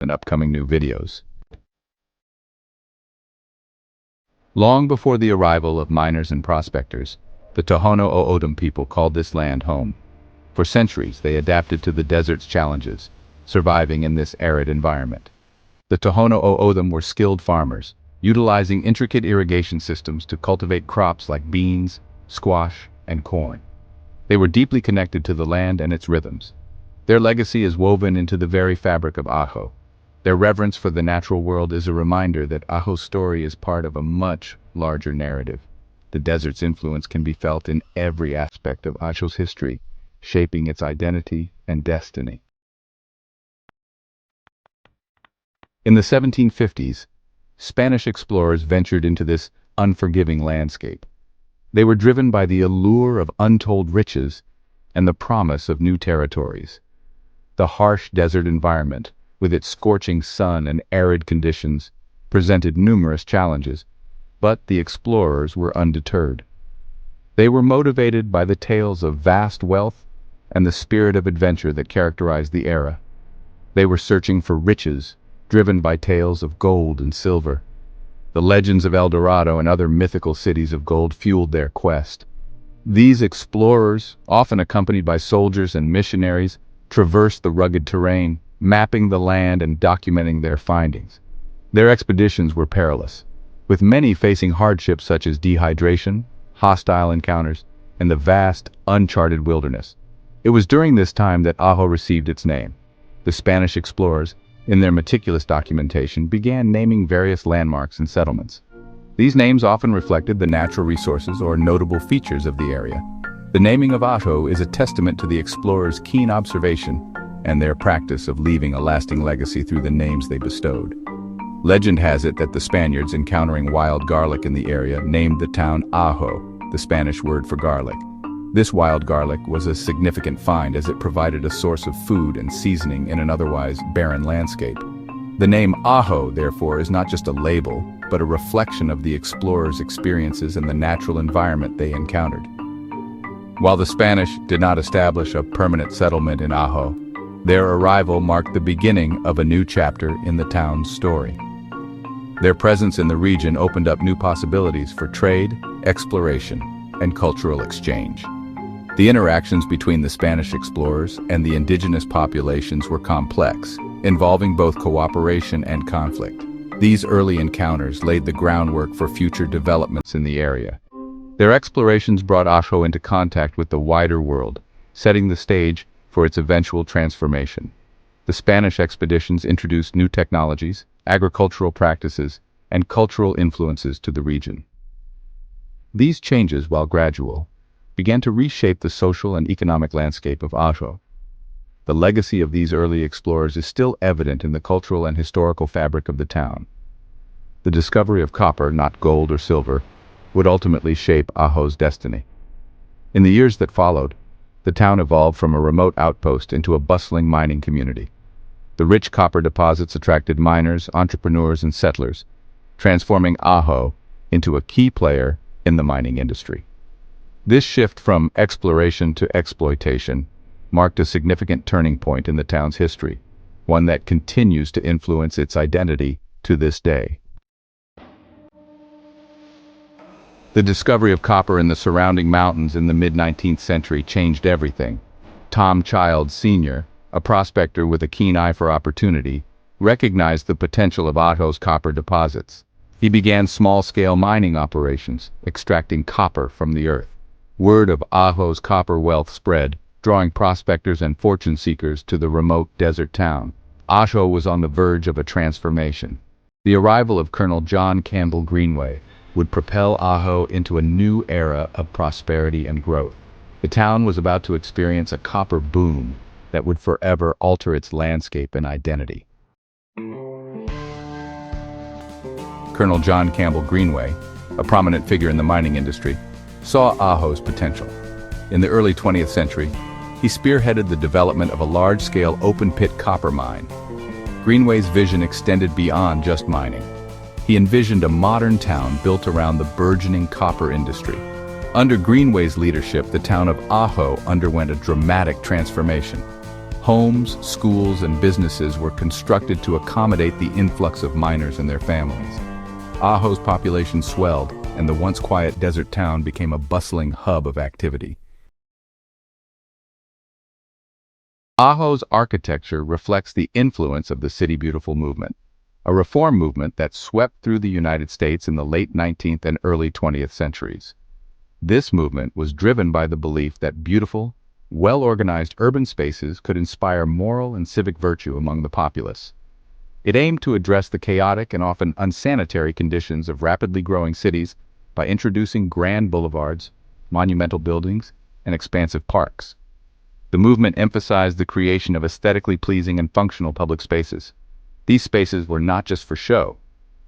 and upcoming new videos. Long before the arrival of miners and prospectors, the Tohono O'odham people called this land home. For centuries, they adapted to the desert's challenges, surviving in this arid environment. The Tohono O'odham were skilled farmers, utilizing intricate irrigation systems to cultivate crops like beans, squash, and corn. They were deeply connected to the land and its rhythms. Their legacy is woven into the very fabric of Aho. Their reverence for the natural world is a reminder that Aho's story is part of a much larger narrative. The desert's influence can be felt in every aspect of Aho's history, shaping its identity and destiny. In the 1750s, Spanish explorers ventured into this unforgiving landscape. They were driven by the allure of untold riches and the promise of new territories. The harsh desert environment, with its scorching sun and arid conditions, presented numerous challenges, but the explorers were undeterred. They were motivated by the tales of vast wealth and the spirit of adventure that characterized the era. They were searching for riches, driven by tales of gold and silver. The legends of El Dorado and other mythical cities of gold fueled their quest. These explorers, often accompanied by soldiers and missionaries, traversed the rugged terrain, mapping the land and documenting their findings. Their expeditions were perilous, with many facing hardships such as dehydration, hostile encounters, and the vast, uncharted wilderness. It was during this time that Aho received its name. The Spanish explorers, in their meticulous documentation, began naming various landmarks and settlements. These names often reflected the natural resources or notable features of the area. The naming of Aho is a testament to the explorers' keen observation and their practice of leaving a lasting legacy through the names they bestowed. Legend has it that the Spaniards, encountering wild garlic in the area, named the town Aho, the Spanish word for garlic. This wild garlic was a significant find as it provided a source of food and seasoning in an otherwise barren landscape. The name Aho, therefore, is not just a label, but a reflection of the explorers' experiences and the natural environment they encountered. While the Spanish did not establish a permanent settlement in Aho, their arrival marked the beginning of a new chapter in the town's story. Their presence in the region opened up new possibilities for trade, exploration, and cultural exchange. The interactions between the Spanish explorers and the indigenous populations were complex, involving both cooperation and conflict. These early encounters laid the groundwork for future developments in the area. Their explorations brought Aho into contact with the wider world, setting the stage for its eventual transformation. The Spanish expeditions introduced new technologies, agricultural practices, and cultural influences to the region. These changes, while gradual, began to reshape the social and economic landscape of Aho. The legacy of these early explorers is still evident in the cultural and historical fabric of the town. The discovery of copper, not gold or silver, would ultimately shape Aho's destiny. In the years that followed, the town evolved from a remote outpost into a bustling mining community. The rich copper deposits attracted miners, entrepreneurs, and settlers, transforming Aho into a key player in the mining industry. This shift from exploration to exploitation marked a significant turning point in the town's history, one that continues to influence its identity to this day. The discovery of copper in the surrounding mountains in the mid-19th century changed everything. Tom Childs Sr., a prospector with a keen eye for opportunity, recognized the potential of Aho's copper deposits. He began small-scale mining operations, extracting copper from the earth. Word of Aho's copper wealth spread, drawing prospectors and fortune seekers to the remote desert town. Aho was on the verge of a transformation. The arrival of Colonel John Campbell Greenway would propel Aho into a new era of prosperity and growth. The town was about to experience a copper boom that would forever alter its landscape and identity. Colonel John Campbell Greenway, a prominent figure in the mining industry, saw Aho's potential. In the early 20th century, he spearheaded the development of a large-scale open-pit copper mine. Greenway's vision extended beyond just mining. He envisioned a modern town built around the burgeoning copper industry. Under Greenway's leadership, the town of Aho underwent a dramatic transformation. Homes, schools, and businesses were constructed to accommodate the influx of miners and their families. Aho's population swelled, and the once quiet desert town became a bustling hub of activity. Aho's architecture reflects the influence of the City Beautiful movement, a reform movement that swept through the United States in the late 19th and early 20th centuries. This movement was driven by the belief that beautiful, well-organized urban spaces could inspire moral and civic virtue among the populace. It aimed to address the chaotic and often unsanitary conditions of rapidly growing cities by introducing grand boulevards, monumental buildings, and expansive parks. The movement emphasized the creation of aesthetically pleasing and functional public spaces. These spaces were not just for show.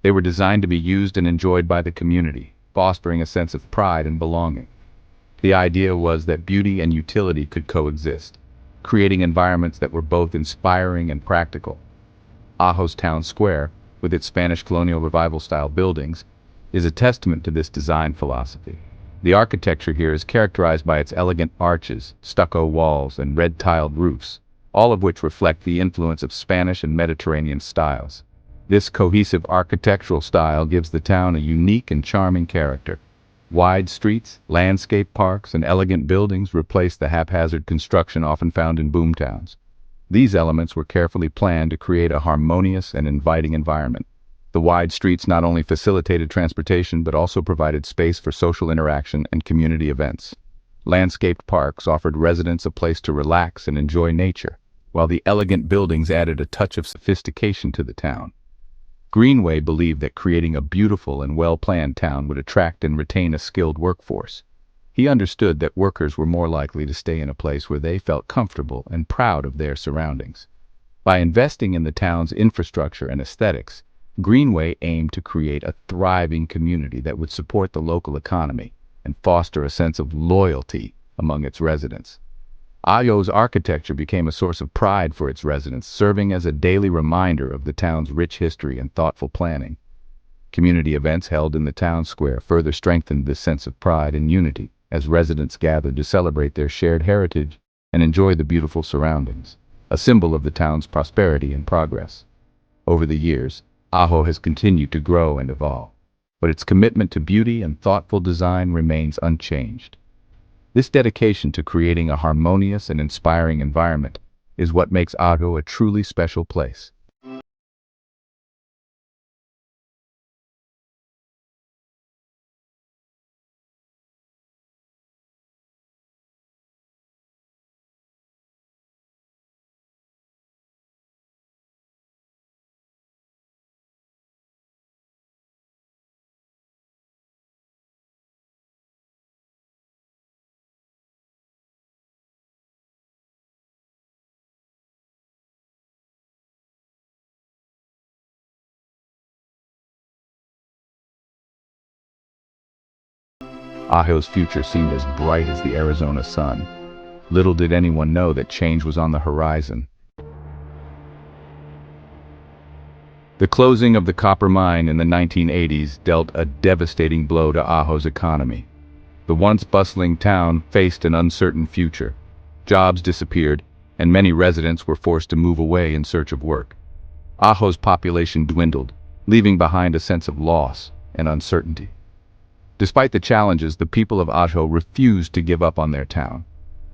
They were designed to be used and enjoyed by the community, fostering a sense of pride and belonging. The idea was that beauty and utility could coexist, creating environments that were both inspiring and practical. Aho's town square, with its Spanish colonial revival-style buildings, is a testament to this design philosophy. The architecture here is characterized by its elegant arches, stucco walls, and red-tiled roofs, all of which reflect the influence of Spanish and Mediterranean styles. This cohesive architectural style gives the town a unique and charming character. Wide streets, landscape parks, and elegant buildings replace the haphazard construction often found in boomtowns. These elements were carefully planned to create a harmonious and inviting environment. The wide streets not only facilitated transportation but also provided space for social interaction and community events. Landscaped parks offered residents a place to relax and enjoy nature, while the elegant buildings added a touch of sophistication to the town. Greenway believed that creating a beautiful and well-planned town would attract and retain a skilled workforce. He understood that workers were more likely to stay in a place where they felt comfortable and proud of their surroundings. By investing in the town's infrastructure and aesthetics, Greenway aimed to create a thriving community that would support the local economy and foster a sense of loyalty among its residents. Aho's architecture became a source of pride for its residents, serving as a daily reminder of the town's rich history and thoughtful planning. Community events held in the town square further strengthened this sense of pride and unity as residents gathered to celebrate their shared heritage and enjoy the beautiful surroundings, a symbol of the town's prosperity and progress. Over the years, Aho has continued to grow and evolve, but its commitment to beauty and thoughtful design remains unchanged. This dedication to creating a harmonious and inspiring environment is what makes Aho a truly special place. Aho's future seemed as bright as the Arizona sun. Little did anyone know that change was on the horizon. The closing of the copper mine in the 1980s dealt a devastating blow to Aho's economy. The once bustling town faced an uncertain future. Jobs disappeared, and many residents were forced to move away in search of work. Aho's population dwindled, leaving behind a sense of loss and uncertainty. Despite the challenges, the people of Aho refused to give up on their town.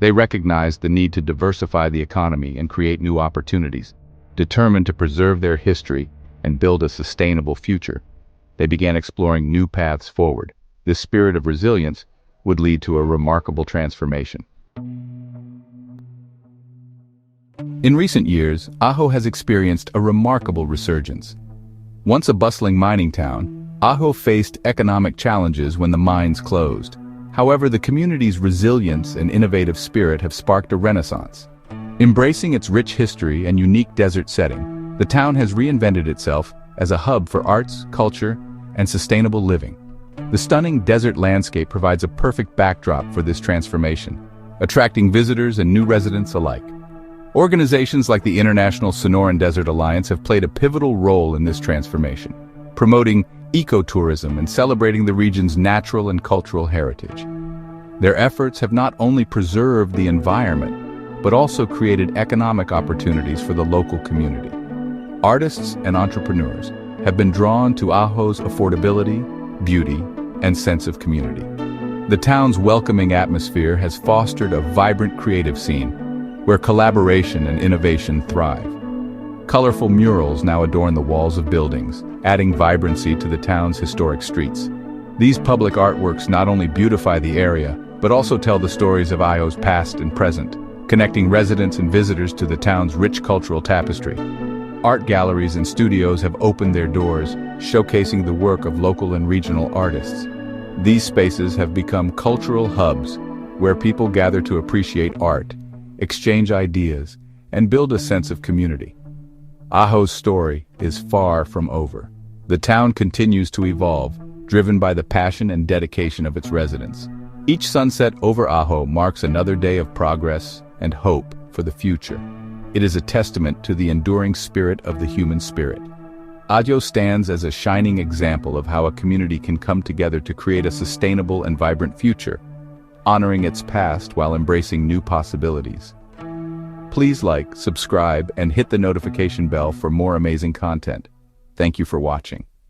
They recognized the need to diversify the economy and create new opportunities. Determined to preserve their history and build a sustainable future, they began exploring new paths forward. This spirit of resilience would lead to a remarkable transformation. In recent years, Aho has experienced a remarkable resurgence. Once a bustling mining town, Aho faced economic challenges when the mines closed. However, the community's resilience and innovative spirit have sparked a renaissance. Embracing its rich history and unique desert setting, the town has reinvented itself as a hub for arts, culture, and sustainable living. The stunning desert landscape provides a perfect backdrop for this transformation, attracting visitors and new residents alike. Organizations like the International Sonoran Desert Alliance have played a pivotal role in this transformation, promoting ecotourism and celebrating the region's natural and cultural heritage. Their efforts have not only preserved the environment, but also created economic opportunities for the local community. Artists and entrepreneurs have been drawn to Aho's affordability, beauty, and sense of community. The town's welcoming atmosphere has fostered a vibrant creative scene where collaboration and innovation thrive. Colorful murals now adorn the walls of buildings, adding vibrancy to the town's historic streets. These public artworks not only beautify the area, but also tell the stories of Aho's past and present, connecting residents and visitors to the town's rich cultural tapestry. Art galleries and studios have opened their doors, showcasing the work of local and regional artists. These spaces have become cultural hubs where people gather to appreciate art, exchange ideas, and build a sense of community. Aho's story is far from over. The town continues to evolve, driven by the passion and dedication of its residents. Each sunset over Aho marks another day of progress and hope for the future. It is a testament to the enduring spirit of the human spirit. Aho stands as a shining example of how a community can come together to create a sustainable and vibrant future, honoring its past while embracing new possibilities. Please like, subscribe, and hit the notification bell for more amazing content. Thank you for watching.